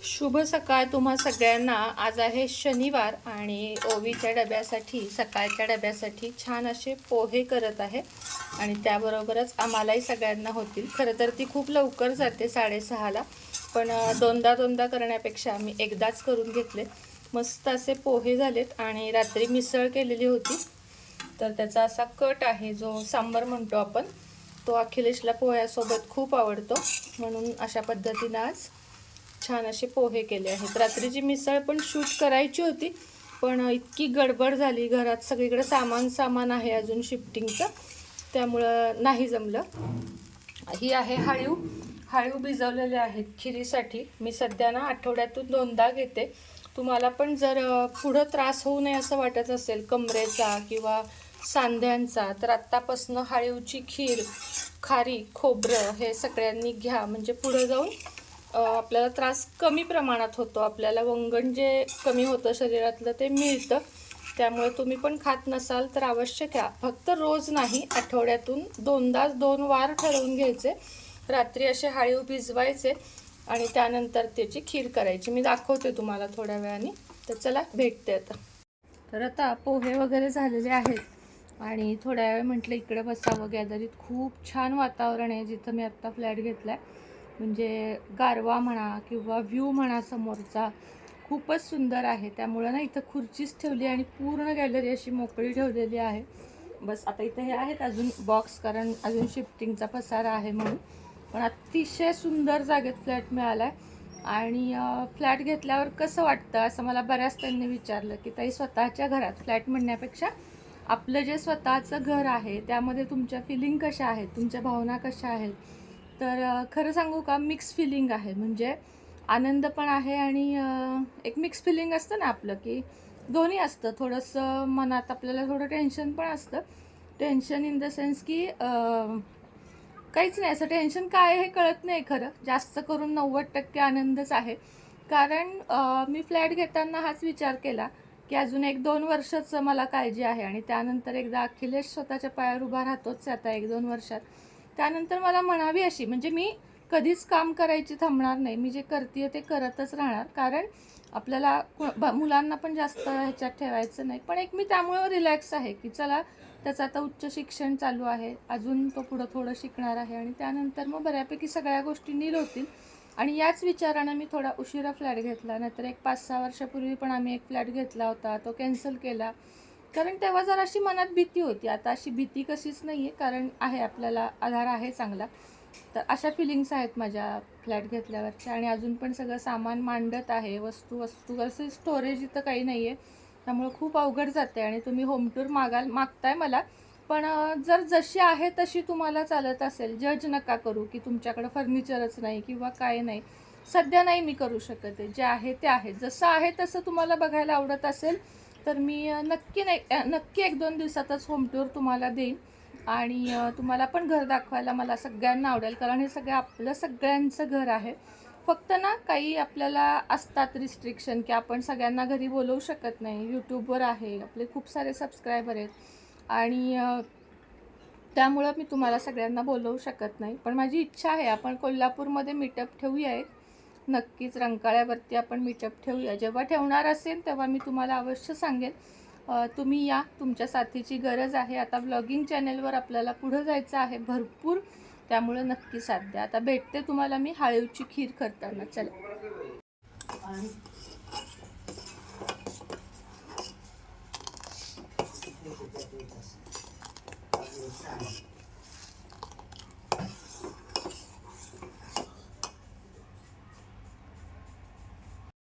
शुभ सकाळ तुम्हा सगळ्यांना। आज आहे शनिवार आणि ओवीच्या डब्यासाठी सकाळच्या डब्यासाठी छान असे पोहे करत आहे आणि त्याबरोबरच आम्हालाही सगळ्यांना होतील। खरं तर ती खूप लवकर जाते 6:30ला, पण दोनदा करण्यापेक्षा मी एकदाच करून घेतले। मस्त असे पोहे झालेत आणि रात्री मिसळ केलेली होती तर त्याचा असा कट आहे जो सांबर म्हणतो आपण, तो अखिलेशला पोह्यासोबत खूप आवडतो म्हणून अशा पद्धतीने आज छान असे पोहे केले आहेत। रात्रीची मिसळ पण शूट करायची होती पण इतकी गडबड झाली, घरात सगळीकडे सामान आहे अजून शिफ्टिंगचं, त्यामुळं नाही जमलं। ही आहे हळीव भिजवलेले आहेत खिरीसाठी। मी सध्या ना आठवड्यातून 2दा घेते। तुम्हाला पण जर पुढं त्रास होऊ नये असं वाटत असेल कमरेचा किंवा सांध्यांचा, तर आत्तापासून हळीवची खीर, खारी, खोबरं हे सगळ्यांनी घ्या, म्हणजे पुढे जाऊन आपल्याला त्रास कमी प्रमाणात होतो। आपल्याला वंगण जे कमी होतं शरीरातलं ते मिळतं। त्यामुळे तुम्ही पण खात नसाल तर अवश्य घ्या, फक्त रोज नाही, आठवड्यातून 2 वार ठरवून घ्यायचे। रात्री असे हळीव भिजवायचे आणि त्यानंतर त्याची खीर करायची। मी दाखवते तुम्हाला थोड्या वेळाने। तर चला भेटते आता। तर आता पोहे वगैरे झालेले आहेत आणि थोड्या वेळ म्हटलं इकडे बसावं गॅलरीत। खूप छान वातावरण आहे जिथं मी आत्ता फ्लॅट घेतला आहे, म्हणजे गारवा म्हणा किंवा व्ह्यू म्हणा समोरचा खूपच सुंदर आहे। त्यामुळे ना इथं खुर्चीच ठेवली आणि पूर्ण गॅलरी अशी मोकळी ठेवलेली आहे। बस आता इथं हे आहेत अजून बॉक्स, कारण अजून शिफ्टिंगचा पसारा आहे म्हणून। पण अतिशय सुंदर जागेत फ्लॅट मिळाला आहे आणि फ्लॅट घेतल्यावर कसं वाटतं असं मला बऱ्याच त्यांनी विचारलं की ताई स्वतःच्या घरात, फ्लॅट म्हणण्यापेक्षा आपलं जे स्वतःचं घर आहे त्यामध्ये तुमच्या फिलिंग कशा आहेत, तुमच्या भावना कशा आहेत। तर खरं सांगू का, मिक्स फिलिंग आहे, म्हणजे आनंद पण आहे आणि एक मिक्स फिलिंग असतं ना आपलं, की दोन्ही असतं। थोडंसं मनात आपल्याला थोडं टेन्शन पण असतं, टेन्शन इन द सेन्स की काहीच नाही, असं टेन्शन काय आहे हे कळत नाही। खरं जास्त करून 90% आनंदच आहे, कारण मी फ्लॅट घेताना हाच विचार केला की अजून 1-2 वर्षाचं मला काळजी आहे आणि त्यानंतर एकदा अखिलेश स्वतःच्या पायावर उभा राहतोच आता 1-2 वर्षात, त्यानंतर मला म्हणावी अशी, म्हणजे मी कधीच काम करायची थांबणार नाही, मी जे करते ते करतच राहणार। कारण आपल्याला मुलांना पण जास्त ह्याच्यात ठेवायचं नाही, पण एक मी त्यामुळे रिलॅक्स आहे की चला त्याचं आता उच्च शिक्षण चालू आहे, अजून तो पुढं थोडं शिकणार आहे आणि त्यानंतर मग बऱ्यापैकी सगळ्या गोष्टी नील होतील। आणि याच विचारानं मी थोडा उशिरा फ्लॅट घेतला, नाहीतर एक 5-6 वर्षापूर्वी पण आम्ही एक फ्लॅट घेतला होता, तो कॅन्सल केला, कारण तेव्हा जरा अशी मनात भीती होती। आता अशी भीती कशीच नाही आहे, कारण आहे आपल्याला आधार आहे चांगला। तर अशा फिलिंग्स आहेत माझ्या फ्लॅट घेतल्यावरच्या। आणि अजून पण सगळं सामान मांडत आहे, वस्तू असं स्टोरेज इथं काही नाही आहे, त्यामुळे खूप अवघड जाते। आणि तुम्ही होम टूर मागताय मला, पण जर जशी आहे तशी तुम्हाला चालत असेल, जज नका करू की तुमच्याकडे फर्निचरच नाही किंवा काय नाही। सध्या नाही मी करू शकत आहे, जे आहे ते आहे, जसं आहे तसं तुम्हाला बघायला आवडत असेल तर मी नक्की 1-2 दिवसातच होम टूर तुम्हाला देईन आणि तुम्हाला पण घर दाखवायला मला सगळ्यांना आवडेल, कारण हे सगळं आपलं सगळ्यांचं घर आहे। फक्त ना काही आपल्याला असतात रिस्ट्रिक्शन की आपण सगळ्यांना घरी बोलवू शकत नाही, यूट्यूबवर आहे, आपले खूप सारे सबस्क्रायबर आहेत आणि त्यामुळं मी तुम्हाला सगळ्यांना बोलवू शकत नाही। पण माझी इच्छा आहे आपण कोल्हापूरमध्ये मीटअप ठेवूया एक, नक्कीच रंकाळ्यावरती आपण मीटअप ठेवूया। जेव्हा ठेवणार असेल तेव्हा मी तुम्हाला अवश्य सांगेन, तुम्ही या, तुमच्या साथीची गरज आहे। आता व्लॉगिंग चॅनलवर आपल्याला पुढं जायचं आहे भरपूर, त्यामुळे नक्की साथ द्या। आता भेटते तुम्हाला मी हळीवची खीर करताना, चला।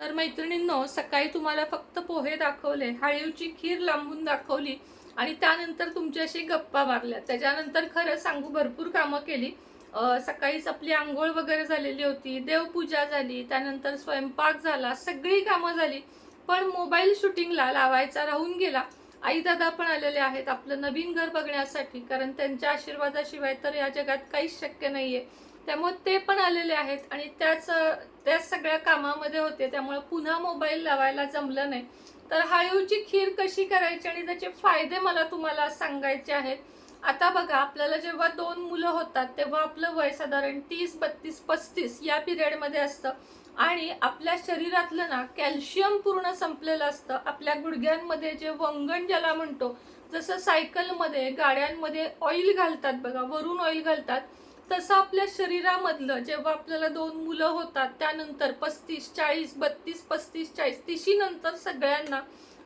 तर मैत्रिणींनो, सकाळी तुम्हाला फक्त पोहे दाखवले, हळीवची खीर लांबून दाखवली आणि त्यानंतर तुमच्याशी गप्पा मारल्या। त्याच्यानंतर खरं सांगू भरपूर कामं केली। सकाळीच आपली आंघोळ वगैरे झालेली होती, देवपूजा झाली, त्यानंतर स्वयंपाक झाला, सगळी कामं झाली, पण मोबाईल शूटिंगला लावायचा राहून गेला। आई दादा पण आलेले आहेत आपलं नवीन घर बघण्यासाठी, कारण त्यांच्या आशीर्वादाशिवाय तर या जगात काहीच शक्य नाहीये। त्यामुळे ते पण आलेले आहेत आणि त्याच सगळ्या कामामध्ये होते, त्यामुळे पुन्हा मोबाईल लावायला जमलं नाही। तर हळीवची खीर कशी करायची आणि त्याचे फायदे मला तुम्हाला सांगायचे आहेत। आता बघा, आपल्याला जेव्हा 2 मुलं होतात तेव्हा आपलं वय साधारण 30, 32, 35 या पिरियडमध्ये असतं आणि आपल्या शरीरातलं ना कॅल्शियम पूर्ण संपलेलं असतं. आपल्या गुडघ्यांमध्ये जे वंगण ज्याला म्हणतो, जसं सायकलमध्ये गाड्यांमध्ये ऑइल घालतात बघा, वरून ऑइल घालतात, तसं आपल्या शरीरामधलं जेव्हा आपल्याला 2 मुलं होतात त्यानंतर 35 40 32 35 40 30 नंतर सगळ्यांना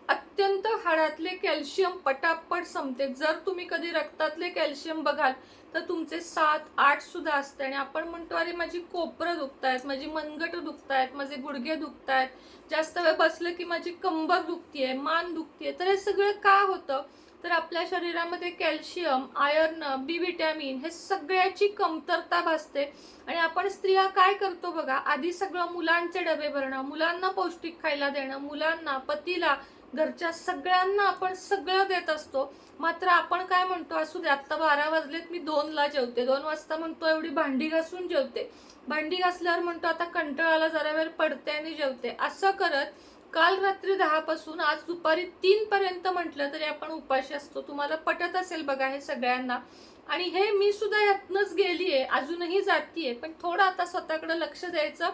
अत्यंत हाडातले कॅल्शियम पटापट संपते. जर तुम्ही कधी रक्तातले कॅल्शियम बघाल तर तुमचे 7 8 सुद्धा असते. आणि आपण म्हणतो अरे माझी कोपरं दुखतायत, माझी मनगट दुखतायत, माझे गुडघे दुखतायत, जास्त वेळ बसलं की माझी कंबर दुखतीये, मान दुखतीये. तर हे सगळं का होतं? तर आपल्या शरीरामध्ये कॅल्शियम, आयर्न, बी विटॅमिन हे सगळ्याची कमतरता भासते. आणि आपण स्त्रिया काय करतो बघा, आधी सगळं मुलांचे डबे भरणं, मुलांना पौष्टिक खायला देणं, मुलांना, पतीला, घरच्या सगळ्यांना आपण सगळं देत असतो. मात्र आपण काय म्हणतो, असू दे आत्ता 12 वाजलेत, मी 2ला जेवते, 2 वाजता म्हणतो एवढी भांडी घासून जेवते, भांडी घासल्यावर म्हणतो आता कंटाळाला जरा वेळ पडते आणि जेवते. असं करत काल रात्री 10 पासून आज दुपारी 3 पर्यंत म्हटलं तरी आपण उपाशी असतो. तुम्हाला पटत असेल बघा हे सगळ्यांना. आणि हे मी सुद्धा यातनच गेलीये, अजूनही जातीये, पण थोडं आता स्वतःकडे लक्ष द्यायचं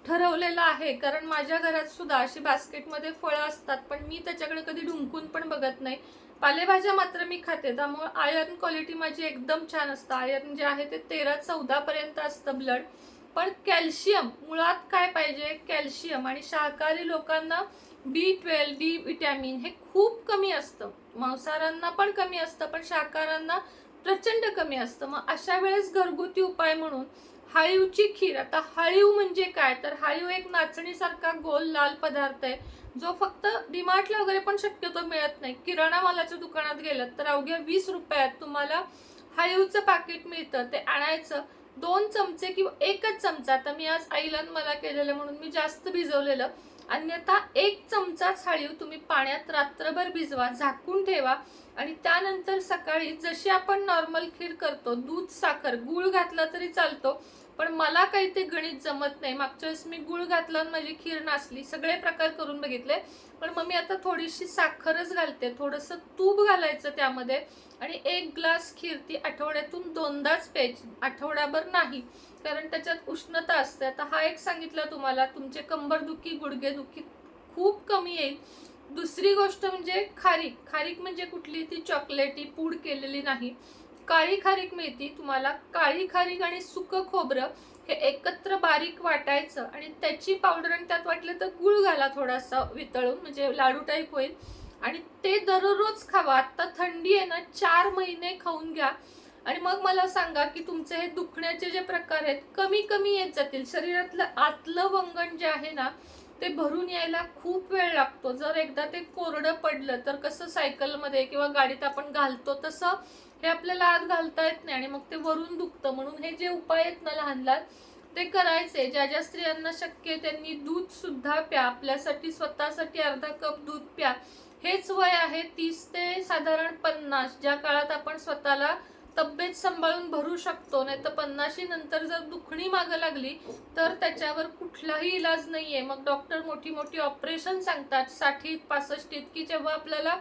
ठरवलेलं आहे. कारण माझ्या घरात सुद्धा अशी बास्केटमध्ये फळं असतात, पण मी त्याच्याकडे कधी ढुंकून पण बघत नाही. पालेभाज्या मात्र मी खाते, त्यामुळे आयर्न क्वालिटी माझी एकदम छान असतं. आयर्न जे आहे ते 13-14 पर्यंत असतं ब्लड. पण कॅल्शियम मुळात काय पाहिजे, कॅल्शियम. आणि शाकाहारी लोकांना B12 डी विटॅमिन हे खूप कमी असतं. मांसाहारांना पण कमी असतं, पण शाकाहारांना प्रचंड कमी असतं. मग अशा वेळेस घरगुती उपाय म्हणून हाळीवची खीर. आता हाळीव म्हणजे काय, तर हाळीव एक नाचणीसारखा गोल लाल पदार्थ आहे, जो फक्त डीमार्टला वगैरे पण शक्यतो मिळत नाही. किराणा मालाच्या दुकानात गेलात तर अवघ्या 20 रुपयात तुम्हाला हाळीवचं पाकिट मिळतं. ते आणायचं, 2 चमचे किंवा 1च चमचा, आता मी आज आईला मला केलेलं म्हणून मी जास्त भिजवलेलं, अन्यथा 1 चमचाच हाळीव तुम्ही पाण्यात रात्रभर भिजवा, झाकून ठेवा. आणि त्यानंतर सकाळी जशी आपण नॉर्मल खीर करतो, दूध, साखर, गूळ घातला तरी चालतो, पण मला काही ते गणित जमत नाही. मागच्या वेळेस मी गूळ घातला आणि माझी खीर नासली. सगळे प्रकार करून बघितले, पण मग मी आता थोडीशी साखरच घालते, थोडंसं तूप घालायचं त्यामध्ये. आणि 1 ग्लास खीर ती आठवड्यातून 2दाच प्यायची, आठवड्याभर नाही, कारण त्याच्यात उष्णता असते. आता हा एक सांगितला तुम्हाला, तुमचे कंबरदुखी, गुडघेदुखी खूप कमी येईल. दुसरी गोष्ट म्हणजे खारीक. खारीक म्हणजे कुठली, ती चॉकलेटी पूड केलेली नाही, काळी खारीक मिळती तुम्हाला. काळी खारीक आणि सुकं खोबरं हे एकत्र बारीक वाटायचं आणि त्याची पावडर, आणि त्यात वाटलं तर गुळ घाला थोडासा वितळून, म्हणजे लाडू टाईप होईल. आणि ते दररोज खावा. आता थंडी आहे ना, 4 महिने खाऊन घ्या. आणि मग मला सांगा की तुमचे हे दुखण्याचे जे प्रकार आहेत कमी कमी येत जातील. शरीरातलं आतलं वंगण जे आहे ना, ते भरून यायला खूप वेळ लागतो. जर एकदा ते कोरडं पडलं तर कसं सायकलमध्ये किंवा गाडीत आपण घालतो तसं हे आपल्याला आत घालता येत नाही, आणि मग ते वरून दुखतं. म्हणून हे जे उपाय आहेत ना लहान लहान, ते करायचे. ज्या ज्या स्त्रियांना शक्य आहे त्यांनी दूध सुद्धा प्या, आपल्यासाठी स्वतःसाठी अर्धा कप दूध प्या. हेच वय आहे 30 ते साधारण 50, ज्या काळात आपण स्वतःला तब्येत सांभाळून भरू शकतो. नाही तर 50 नंतर जर दुखणी मागं लागली तर त्याच्यावर कुठलाही इलाज नाहीये. मग डॉक्टर मोठी मोठी ऑपरेशन सांगतात 60-65, की जेव्हा आपल्याला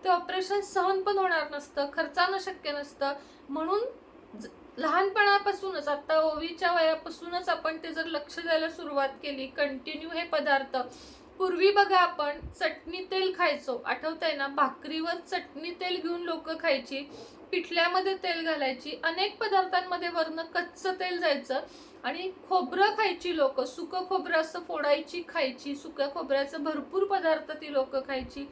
ते ऑपरेशन सहन पण होणार नसतं, खर्चानं शक्य नसतं. म्हणून लहानपणापासूनच, आता ओवीच्या वयापासूनच आपण ते जर लक्ष द्यायला सुरुवात केली, कंटिन्यू हे पदार्थ. पूर्वी बघा आपण चटणी तेल खायचो, आठवतंय ना, भाकरीवर चटणी तेल घेऊन लोक खायची, पिठल्यामध्ये तेल घालायची, अनेक पदार्थांमध्ये वरनं कच्चं तेल जायचं. आणि खोबरं खायची लोक, सुकं खोबरं असं फोडायची खायची, सुक्या खोबऱ्याचं भरपूर पदार्थ ती लोक खायची.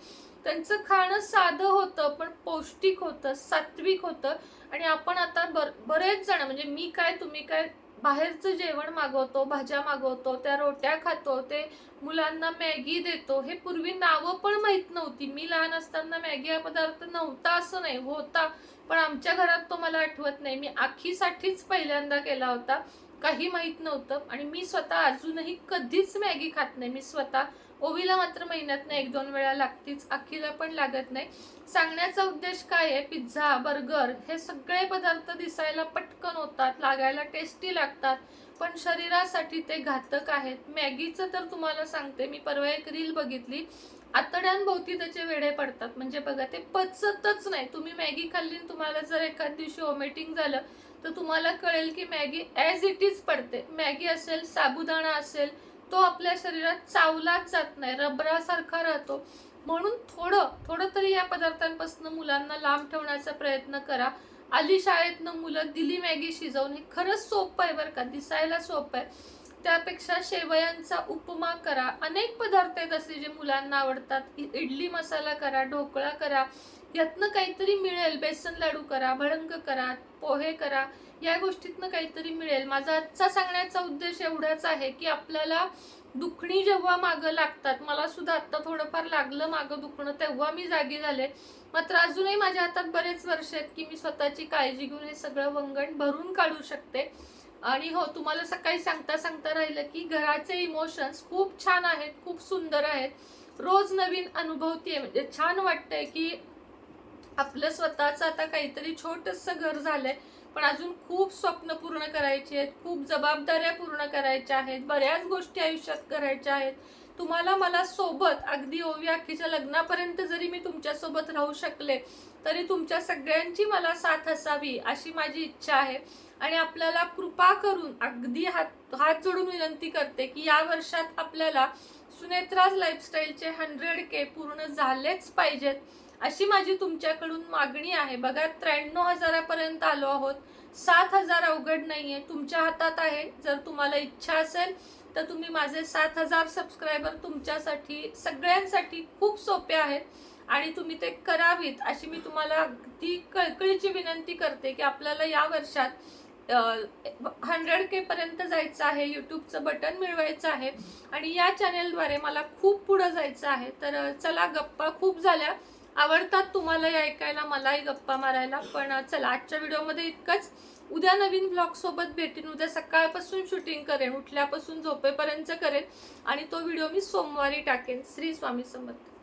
त्यांचं खाणं साधं होतं पण पौष्टिक होतं, सात्विक होतं. आणि आपण आता बरेच जण, म्हणजे मी काय तुम्ही काय, बाहेरचं जेवण मागवतो, भाज्या मागवतो, त्या रोट्या खातो, ते मुलांना मॅगी देतो. हे पूर्वी नावं पण माहित नव्हती. मी लहान असताना मॅगी हा पदार्थ नव्हता असं नाही, होता, पण आमच्या घरात तो मला आठवत नाही. मी आखीसाठीच पहिल्यांदा केला होता, काही माहित नव्हतं. आणि मी स्वतः अजूनही कधीच मॅगी खात नाही. मी स्वतः, ओवीला मात्र महिन्यातनं 1-2 वेळा लागतीच, आखीला पण लागत नाही. सांगण्याचा उद्देश काय आहे, पिझ्झा, बर्गर हे सगळे पदार्थ दिसायला पटकन होतात, लागायला टेस्टी लागतात, पण शरीरासाठी ते घातक आहेत. मॅगीचं तर तुम्हाला सांगते, मी परवा एक रील बघितली, आतड्यांभोवती त्याचे वेढे पडतात. म्हणजे बघा, ते पचतच नाही. तुम्ही मॅगी खाल्ली, तुम्हाला जर एखाद दिवशी वॉमिटिंग झालं तर तुम्हाला कळेल की मॅगी ॲज इट इज पडते. मॅगी असेल, साबुदाणा असेल, तो आपल्या शरीरात चावलाच जात नाही, रबरासारखा राहतो. म्हणून थोडं तरी या पदार्थांपासून मुलांना लांब ठेवण्याचा प्रयत्न करा. आली शाळेतनं मुलं, दिली मॅगी शिजवून, हे खरंच सोपं आहे बरं का, दिसायला सोपं आहे. त्यापेक्षा शेवयांचा उपमा करा. अनेक पदार्थ आहेत असे जे मुलांना आवडतात. इडली मसाला करा, ढोकळा करा, यातनं काहीतरी मिळेल. बेसन लाडू करा, भडंग करा, पोहे करा, या गोष्टीतनं काहीतरी मिळेल. माझा आजचा सांगण्याचा उद्देश एवढाच आहे की आपल्याला दुखणी जेव्हा मागं लागतात, मला सुद्धा आता थोडंफार लागलं मागं दुखणं, तेव्हा मी जागी झाले. मात्र अजूनही माझ्या हातात बरेच वर्ष आहेत की मी स्वतःची काळजी घेऊन हे सगळं वंगण भरून काढू शकते. आणि हो, तुम्हाला सकाळी सांगता राहिलं की घराचे इमोशन्स खूप छान आहेत, खूप सुंदर आहेत. रोज नवीन अनुभवतीये, म्हणजे छान वाटतंय की आपलं स्वतःचं आता काहीतरी छोटंसं घर झालंय, पण अजून खूप स्वप्न पूर्ण करायची आहेत, खूप जबाबदाऱ्या पूर्ण करायच्या आहेत, बऱ्याच गोष्टी आयुष्यात करायच्या आहेत. तुम्हाला मला सोबत, अगदी ओवी अख्खीच्या लग्नापर्यंत जरी मी तुमच्यासोबत राहू शकले तरी तुमच्या सगळ्यांची मला साथ असावी अशी माझी इच्छा आहे. आणि आपल्याला कृपा करून अगदी हात जोडून विनंती करते की या वर्षात आपल्याला सुनेत्राज लाईफस्टाईलचे 100K पूर्ण झालेच पाहिजेत, अशी माझी तुमच्याकडून मागणी आहे. बघा, 93,000पर्यंत आलो आहोत. 7,000 अवघड नाहीये, तुमच्या हातात आहे. जर तुम्हाला इच्छा असेल तर तुम्ही माझे 7,000 सबस्क्रायबर तुमच्यासाठी, सगळ्यांसाठी खूप सोपे आहेत आणि तुम्ही ते करावीत अशी मी तुम्हाला अगदी कळकळीची विनंती करते की आपल्याला या वर्षात 100K पर्यंत जायचं आहे. युट्यूबचं बटन मिळवायचं आहे आणि या चॅनेलद्वारे मला खूप पुढे जायचं आहे. तर चला, गप्पा खूप झाल्या, आवडतात तुम्हालाही ऐकायला, मलाही गप्पा मारायला. पण चला, आजच्या व्हिडिओमध्ये इतकंच. उद्या नवीन ब्लॉग सोबत भेटेन. उद्या सकाळपासून शूटिंग करेन, उठल्यापासून झोपेपर्यंत करेन आणि तो व्हिडिओ मी सोमवारी टाकेन. श्री स्वामी समर्थ.